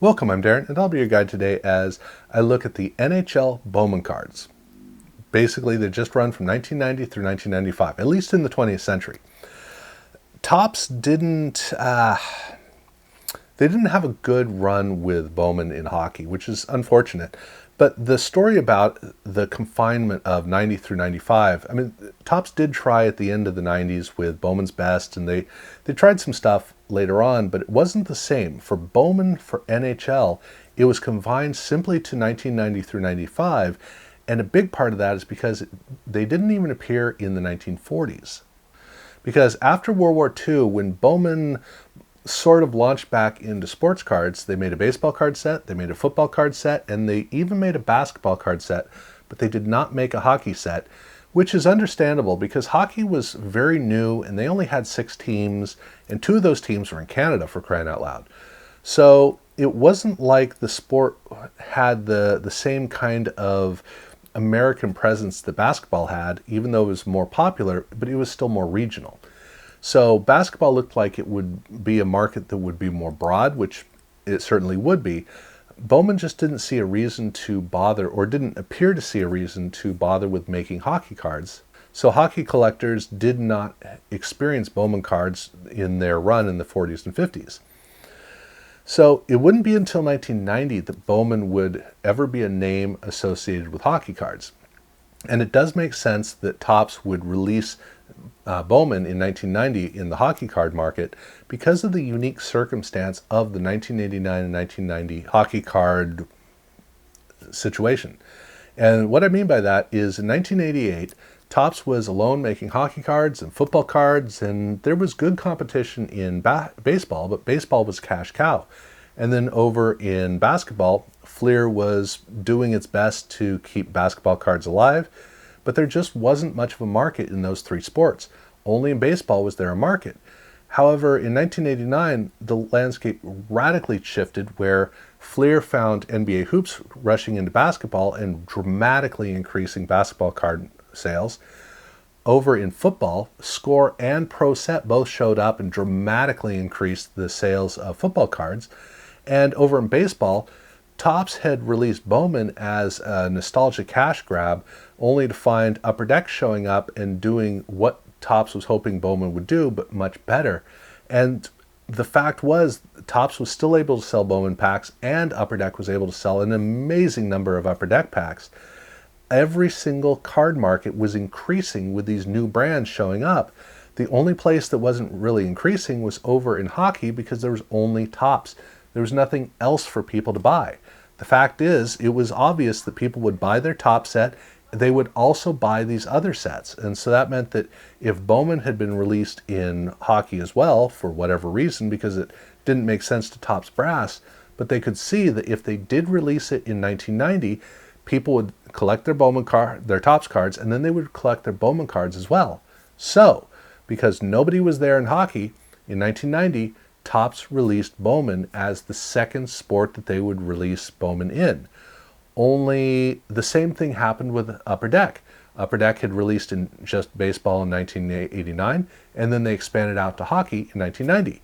Welcome, I'm Darren, and I'll be your guide today as I look at the NHL Bowman cards. Basically, they just run from 1990 through 1995, at least in the 20th century. Topps didn't have a good run with Bowman in hockey, which is unfortunate. But the story about the confinement of 90 through 95, I mean, Topps did try at the end of the 90s with Bowman's Best, and they tried some stuff later on, but it wasn't the same. For Bowman, for NHL, it was confined simply to 1990 through 95, and a big part of that is because they didn't even appear in the 1940s. Because after World War II, when Bowman sort of launched back into sports cards, they made a baseball card set, they made a football card set, and they even made a basketball card set, but they did not make a hockey set, which is understandable because hockey was very new and they only had 6 teams, and 2 of those teams were in Canada, for crying out loud. So it wasn't like the sport had the same kind of American presence that basketball had, even though it was more popular, but it was still more regional. So basketball looked like it would be a market that would be more broad, which it certainly would be. Bowman just didn't see a reason to bother, or didn't appear to see a reason to bother with making hockey cards. So hockey collectors did not experience Bowman cards in their run in the 40s and 50s. So it wouldn't be until 1990 that Bowman would ever be a name associated with hockey cards. And it does make sense that Topps would release Bowman in 1990 in the hockey card market because of the unique circumstance of the 1989 and 1990 hockey card situation. And what I mean by that is in 1988, Topps was alone making hockey cards and football cards, and there was good competition in baseball, but baseball was cash cow. And then over in basketball, Fleer was doing its best to keep basketball cards alive, but there just wasn't much of a market in those 3 sports. Only in baseball was there a market. However, in 1989, the landscape radically shifted where Fleer found NBA hoops rushing into basketball and dramatically increasing basketball card sales. Over in football, Score and Pro Set both showed up and dramatically increased the sales of football cards. And over in baseball, Topps had released Bowman as a nostalgia cash grab, only to find Upper Deck showing up and doing what Topps was hoping Bowman would do, but much better. And the fact was, Topps was still able to sell Bowman packs, and Upper Deck was able to sell an amazing number of Upper Deck packs. Every single card market was increasing with these new brands showing up. The only place that wasn't really increasing was over in hockey because there was only Topps. There was nothing else for people to buy. The fact is, it was obvious that people would buy their top set. They would also buy these other sets. And so that meant that if Bowman had been released in hockey as well, for whatever reason, because it didn't make sense to Topps Brass, but they could see that if they did release it in 1990, people would collect their Topps cards, and then they would collect their Bowman cards as well. So, because nobody was there in hockey, in 1990, Topps released Bowman as the second sport that they would release Bowman in. Only the same thing happened with Upper Deck. Upper Deck had released in just baseball in 1989, and then they expanded out to hockey in 1990.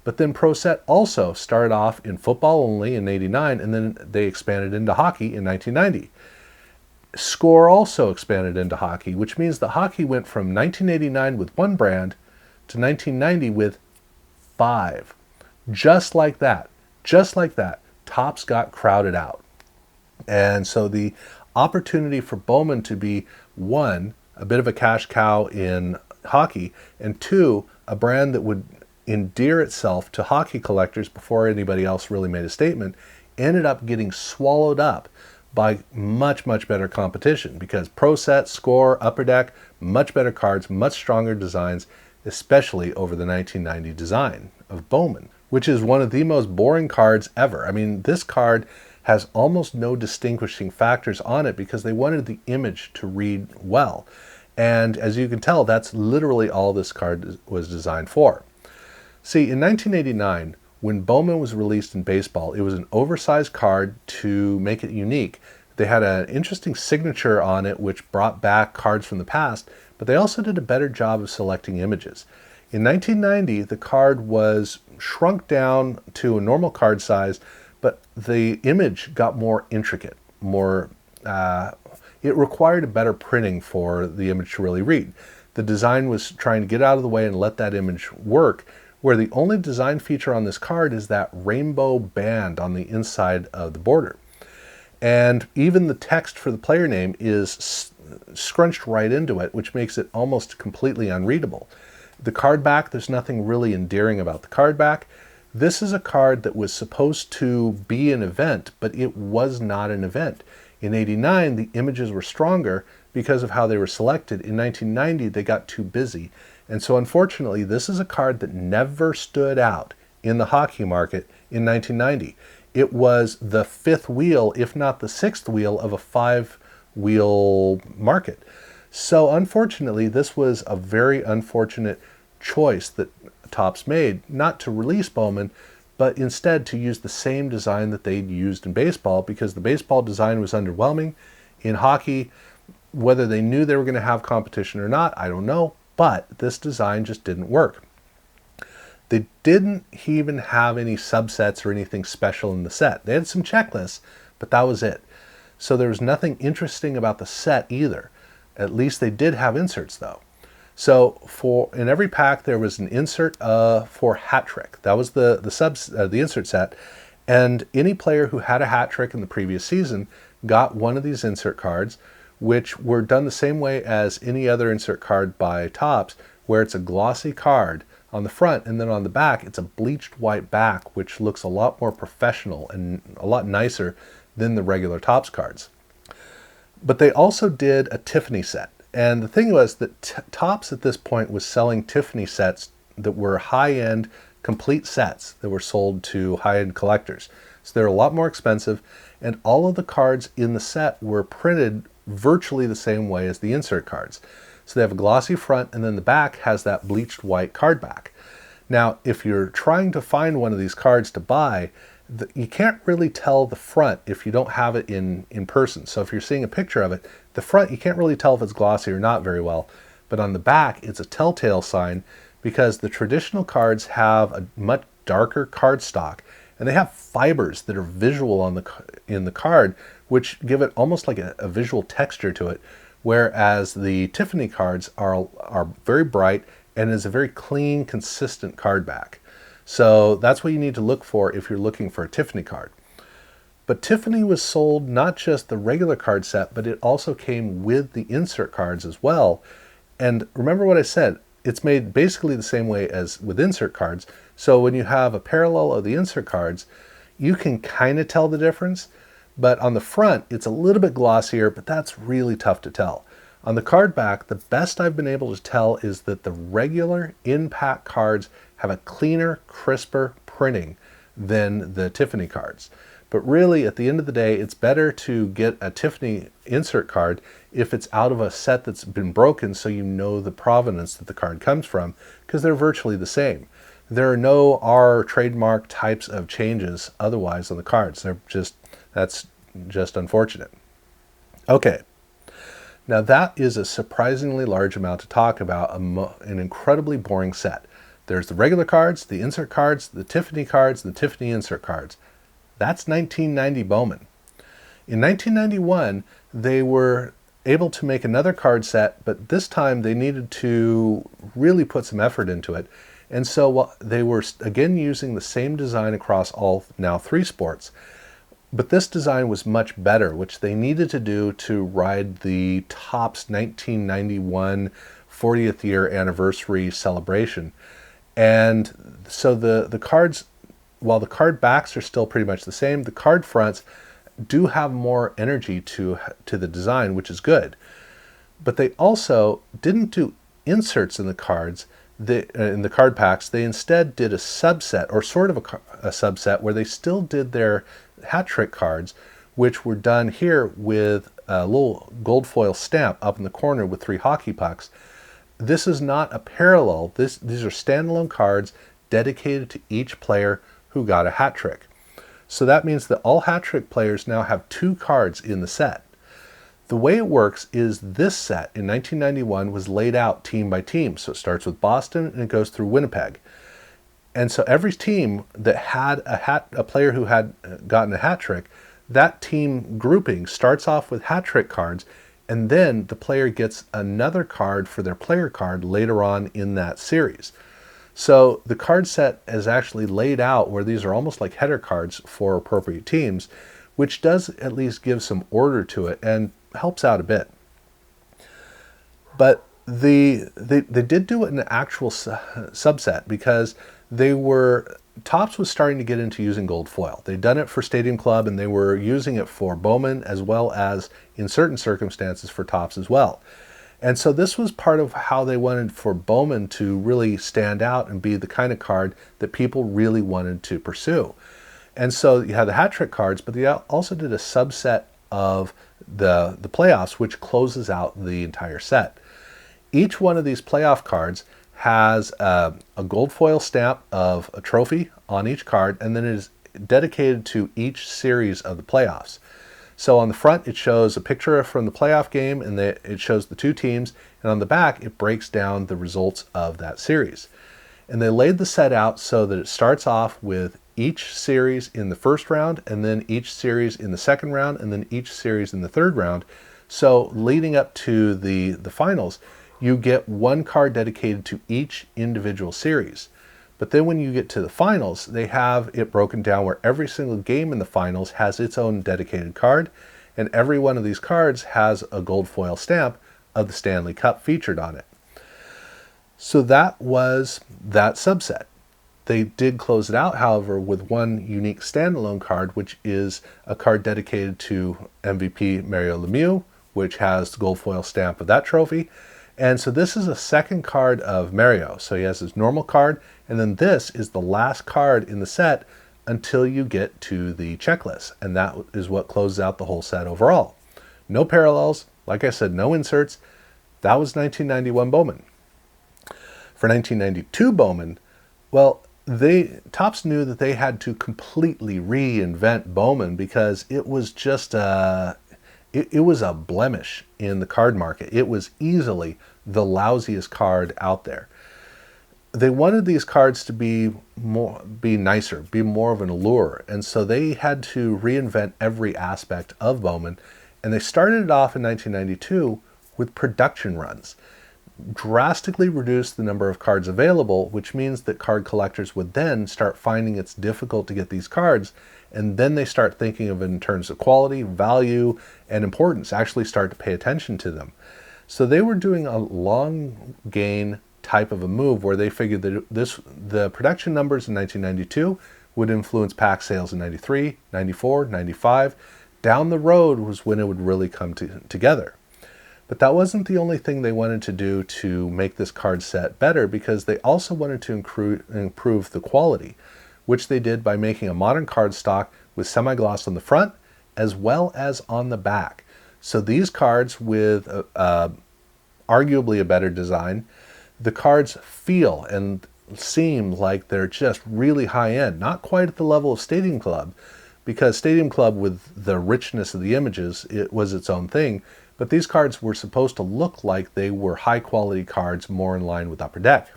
But then Pro Set also started off in football only in 89, and then they expanded into hockey in 1990. Score also expanded into hockey, which means that hockey went from 1989 with 1 brand to 1990 with 5. Just like that, Topps got crowded out. And so the opportunity for Bowman to be, 1, a bit of a cash cow in hockey, and 2, a brand that would endear itself to hockey collectors before anybody else really made a statement, ended up getting swallowed up by much, much better competition because Pro Set, Score, Upper Deck, much better cards, much stronger designs, especially over the 1990 design of Bowman, which is one of the most boring cards ever. I mean, this card has almost no distinguishing factors on it because they wanted the image to read well. And as you can tell, that's literally all this card was designed for. See, in 1989, when Bowman was released in baseball, it was an oversized card to make it unique. They had an interesting signature on it which brought back cards from the past, but they also did a better job of selecting images. In 1990, the card was shrunk down to a normal card size, but the image got more intricate, it required a better printing for the image to really read. The design was trying to get out of the way and let that image work, where the only design feature on this card is that rainbow band on the inside of the border. And even the text for the player name is scrunched right into it, which makes it almost completely unreadable. The card back, there's nothing really endearing about the card back. This is a card that was supposed to be an event, but it was not an event. In '89, the images were stronger because of how they were selected. In 1990, they got too busy. And so unfortunately, this is a card that never stood out in the hockey market in 1990. It was the fifth wheel, if not the sixth wheel, of a five-wheel market. So unfortunately, this was a very unfortunate choice that Topps made, not to release Bowman, but instead to use the same design that they'd used in baseball, because the baseball design was underwhelming. In hockey, whether they knew they were going to have competition or not, I don't know, but this design just didn't work. They didn't even have any subsets or anything special in the set. They had some checklists, but that was it. So there was nothing interesting about the set either. At least they did have inserts though. So in every pack there was an insert for hat trick. That was the insert set, and any player who had a hat trick in the previous season got one of these insert cards, which were done the same way as any other insert card by Topps, where it's a glossy card on the front, and then on the back it's a bleached white back, which looks a lot more professional and a lot nicer than the regular Topps cards. But they also did a Tiffany set. And the thing was that Topps at this point was selling Tiffany sets that were high-end, complete sets that were sold to high-end collectors. So they're a lot more expensive, and all of the cards in the set were printed virtually the same way as the insert cards. So they have a glossy front, and then the back has that bleached white card back. Now, if you're trying to find one of these cards to buy, you can't really tell the front if you don't have it in person. So if you're seeing a picture of it, the front, you can't really tell if it's glossy or not very well. But on the back, it's a telltale sign, because the traditional cards have a much darker cardstock, and they have fibers that are visual in the card, which give it almost like a visual texture to it, whereas the Tiffany cards are very bright and is a very clean, consistent card back. So that's what you need to look for if you're looking for a Tiffany card. But Tiffany was sold not just the regular card set, but it also came with the insert cards as well. And remember what I said, it's made basically the same way as with insert cards. So when you have a parallel of the insert cards, you can kind of tell the difference. But on the front, it's a little bit glossier, but that's really tough to tell. On the card back, the best I've been able to tell is that the regular in-pack cards have a cleaner, crisper printing than the Tiffany cards. But really, at the end of the day, it's better to get a Tiffany insert card if it's out of a set that's been broken, so you know the provenance that the card comes from, because they're virtually the same. There are no R trademark types of changes otherwise on the cards. That's just unfortunate. Okay, now that is a surprisingly large amount to talk about, an incredibly boring set. There's the regular cards, the insert cards, the Tiffany cards, the Tiffany insert cards. That's 1990 Bowman. In 1991, they were able to make another card set, but this time they needed to really put some effort into it. And so they were again using the same design across all now three sports. But this design was much better, which they needed to do to ride the Topps 1991 40th year anniversary celebration. And so the cards, while the card backs are still pretty much the same, the card fronts do have more energy to the design, which is good. But they also didn't do inserts in the cards, in the card packs. They instead did a subset, or sort of a subset, where they still did their hat trick cards, which were done here with a little gold foil stamp up in the corner with 3 hockey pucks. This is not a parallel. These are standalone cards dedicated to each player who got a hat trick. So that means that all hat trick players now have 2 cards in the set. The way it works is this set in 1991 was laid out team by team. So it starts with Boston and it goes through Winnipeg. And so every team that had a player who had gotten a hat trick, that team grouping starts off with hat trick cards, and then the player gets another card for their player card later on in that series. So the card set is actually laid out where these are almost like header cards for appropriate teams, which does at least give some order to it and helps out a bit. But they did do it in an actual subset because Topps was starting to get into using gold foil. They'd done it for Stadium Club, and they were using it for Bowman as well as, in certain circumstances, for Topps as well. And so this was part of how they wanted for Bowman to really stand out and be the kind of card that people really wanted to pursue. And so you had the hat trick cards, but they also did a subset of the playoffs, which closes out the entire set. Each one of these playoff cards has a gold foil stamp of a trophy on each card, and then it is dedicated to each series of the playoffs. So on the front, it shows a picture from the playoff game, and it shows the two teams, and on the back, it breaks down the results of that series. And they laid the set out so that it starts off with each series in the first round, and then each series in the second round, and then each series in the third round. So leading up to the finals, you get one card dedicated to each individual series. But then when you get to the finals, they have it broken down where every single game in the finals has its own dedicated card, and every one of these cards has a gold foil stamp of the Stanley Cup featured on it. So that was that subset. They did close it out, however, with one unique standalone card, which is a card dedicated to MVP Mario Lemieux, which has the gold foil stamp of that trophy. And so this is a second card of Mario. So he has his normal card, and then this is the last card in the set until you get to the checklist. And that is what closes out the whole set overall. No parallels, like I said, no inserts. That was 1991 Bowman. For 1992 Bowman, well, Topps knew that they had to completely reinvent Bowman because it was just it was a blemish in the card market. It was easily the lousiest card out there. They wanted these cards to be nicer, be more of an allure, and so they had to reinvent every aspect of Bowman. And they started it off in 1992 with production runs. Drastically reduced the number of cards available, which means that card collectors would then start finding it's difficult to get these cards, and then they start thinking of it in terms of quality, value, and importance, actually start to pay attention to them. So they were doing a long gain type of a move where they figured that the production numbers in 1992 would influence pack sales in 93, 94, 95. Down the road was when it would really come together. But that wasn't the only thing they wanted to do to make this card set better, because they also wanted to improve the quality, which they did by making a modern card stock with semi-gloss on the front as well as on the back. So these cards with arguably a better design, the cards feel and seem like they're just really high-end, not quite at the level of Stadium Club, because Stadium Club, with the richness of the images, it was its own thing. But these cards were supposed to look like they were high-quality cards, more in line with Upper Deck.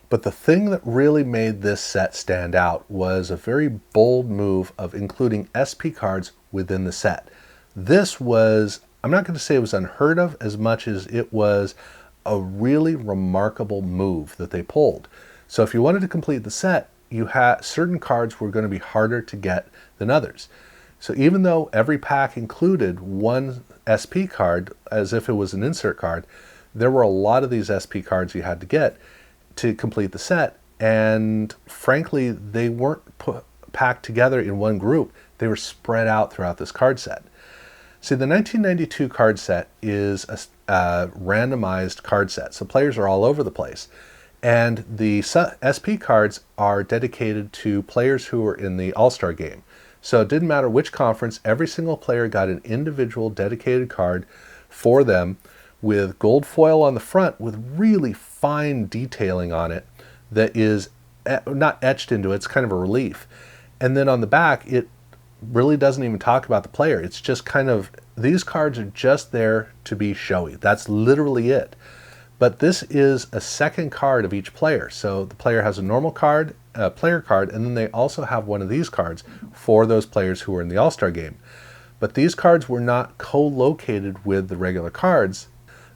But the thing that really made this set stand out was a very bold move of including SP cards within the set. This was, I'm not going to say it was unheard of as much as it was a really remarkable move that they pulled. So if you wanted to complete the set, you had certain cards were going to be harder to get than others. So even though every pack included one SP card, as if it was an insert card, there were a lot of these SP cards you had to get to complete the set. And frankly, they weren't packed together in one group. They were spread out throughout this card set. See, the 1992 card set is a randomized card set. So players are all over the place. And the SP cards are dedicated to players who are in the All-Star game. So it didn't matter which conference, every single player got an individual dedicated card for them with gold foil on the front with really fine detailing on it that is not etched into it, it's kind of a relief. And then on the back, it really doesn't even talk about the player. It's just kind of, these cards are just there to be showy. That's literally it. But this is a second card of each player. So the player has a normal card, a player card, and then they also have one of these cards for those players who are in the All-Star game. But these cards were not co-located with the regular cards.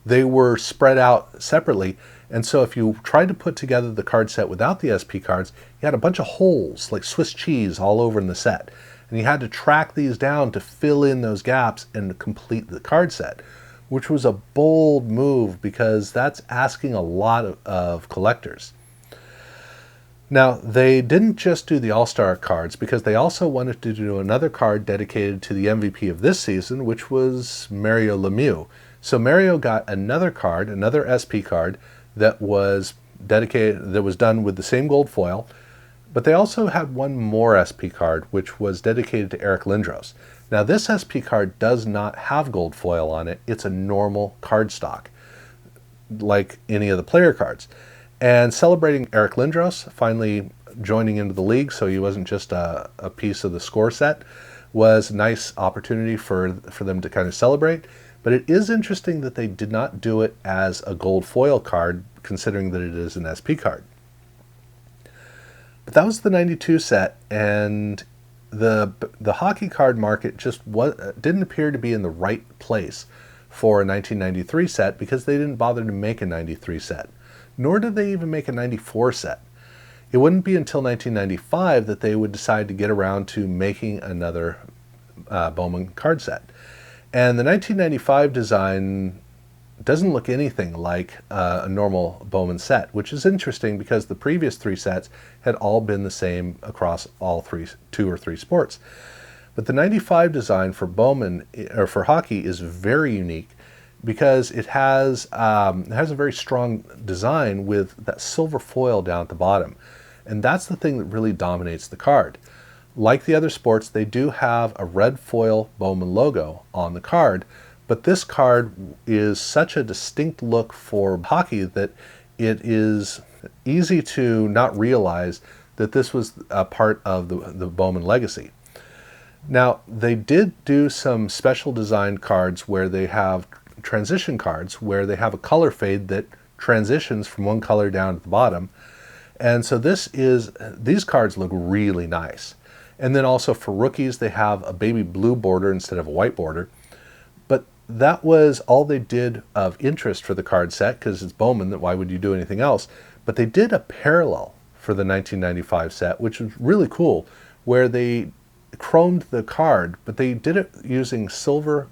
They were spread out separately. And so if you tried to put together the card set without the SP cards, you had a bunch of holes like Swiss cheese all over in the set. And you had to track these down to fill in those gaps and complete the card set, which was a bold move because that's asking a lot of collectors. Now, they didn't just do the All-Star cards because they also wanted to do another card dedicated to the MVP of this season, which was Mario Lemieux. So Mario got another card, another SP card, that was dedicated, that was done with the same gold foil, but they also had one more SP card, which was dedicated to Eric Lindros. Now, this SP card does not have gold foil on it. It's a normal cardstock, like any of the player cards. And celebrating Eric Lindros finally joining into the league, so he wasn't just a piece of the score set, was a nice opportunity for them to kind of celebrate. But it is interesting that they did not do it as a gold foil card, considering that it is an SP card. But that was the 92 set, and the hockey card market just didn't appear to be in the right place for a 1993 set because they didn't bother to make a 93 set. Nor did they even make a 94 set. It wouldn't be until 1995 that they would decide to get around to making another Bowman card set. And the 1995 design doesn't look anything like a normal Bowman set, which is interesting because the previous three sets had all been the same across all two or three sports. But the 95 design for Bowman, or for hockey, is very unique because it has a very strong design with that silver foil down at the bottom. And that's the thing that really dominates the card. Like the other sports, they do have a red foil Bowman logo on the card, but this card is such a distinct look for hockey that it is easy to not realize that this was a part of the Bowman legacy. Now, they did do some special design cards where they have transition cards where they have a color fade that transitions from one color down to the bottom. And so these cards look really nice. And then also for rookies, they have a baby blue border instead of a white border. But that was all they did of interest for the card set because it's Bowman, why would you do anything else? But they did a parallel for the 1995 set, which was really cool, where they chromed the card, but they did it using silver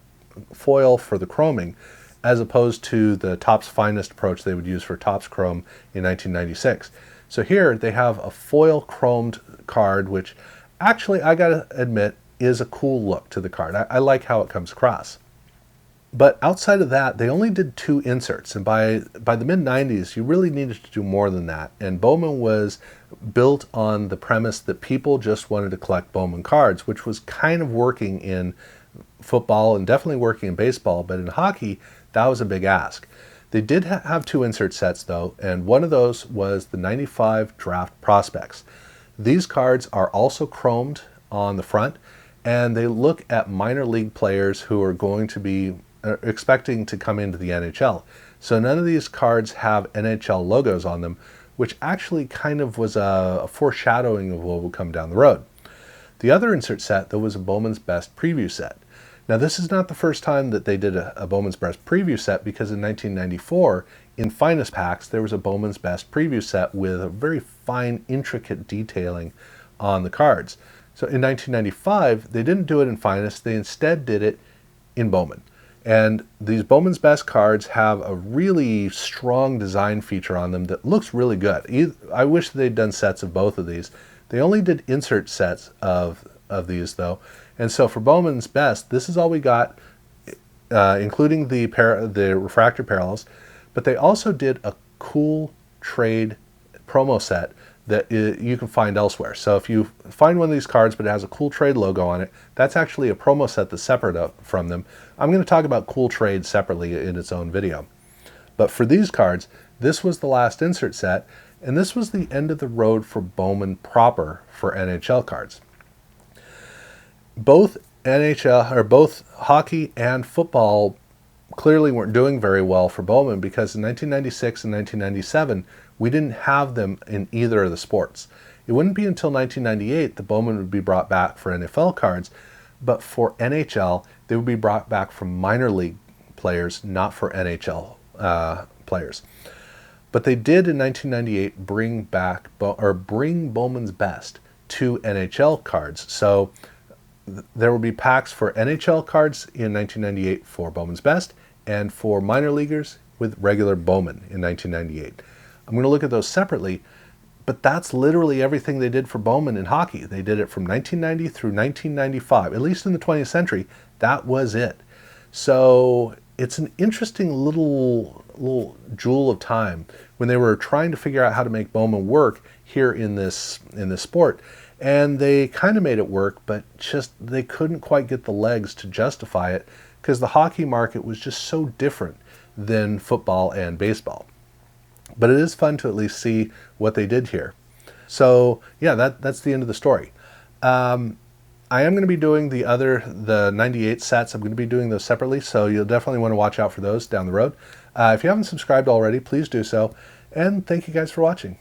foil for the chroming as opposed to the Topps Finest approach they would use for Topps Chrome in 1996. So here they have a foil chromed card, which actually, I gotta admit, is a cool look to the card. I like how it comes across. But outside of that, they only did 2 inserts, and by the mid-90s, you really needed to do more than that. And Bowman was built on the premise that people just wanted to collect Bowman cards, which was kind of working in football and definitely working in baseball, but in hockey, that was a big ask. They did have 2 insert sets, though, and one of those was the 95 Draft Prospects. These cards are also chromed on the front, and they look at minor league players who are going to be expecting to come into the NHL. So none of these cards have NHL logos on them, which actually kind of was a foreshadowing of what would come down the road. The other insert set, though, was a Bowman's Best preview set. Now, this is not the first time that they did a Bowman's Best preview set, because in 1994, in Finest Packs, there was a Bowman's Best preview set with a very fine, intricate detailing on the cards. So in 1995, they didn't do it in Finest, they instead did it in Bowman. And these Bowman's Best cards have a really strong design feature on them that looks really good. I wish they'd done sets of both of these. They only did insert sets of these, though. And so for Bowman's Best, this is all we got, including the refractor parallels. But they also did a cool trade promo set that you can find elsewhere. So if you find one of these cards but it has a cool trade logo on it, that's actually a promo set that's separate from them. I'm going to talk about cool trade separately in its own video. But for these cards, this was the last insert set, and this was the end of the road for Bowman proper for NHL cards. Both hockey and football clearly weren't doing very well for Bowman, because in 1996 and 1997, we didn't have them in either of the sports. It wouldn't be until 1998 that Bowman would be brought back for NFL cards, but for NHL, they would be brought back from minor league players, not for NHL players. But they did in 1998 bring Bowman's Best to NHL cards. So there will be packs for NHL cards in 1998 for Bowman's Best, and for minor leaguers with regular Bowman in 1998. I'm going to look at those separately, but that's literally everything they did for Bowman in hockey. They did it from 1990 through 1995, at least in the 20th century. That was it. So it's an interesting little jewel of time when they were trying to figure out how to make Bowman work here in this sport. And they kind of made it work, but just they couldn't quite get the legs to justify it, because the hockey market was just so different than football and baseball. But it is fun to at least see what they did here. So yeah, that's the end of the story. I am going to be doing the 98 sets. I'm going to be doing those separately, so you'll definitely want to watch out for those down the road. If you haven't subscribed already, please do so. And thank you guys for watching.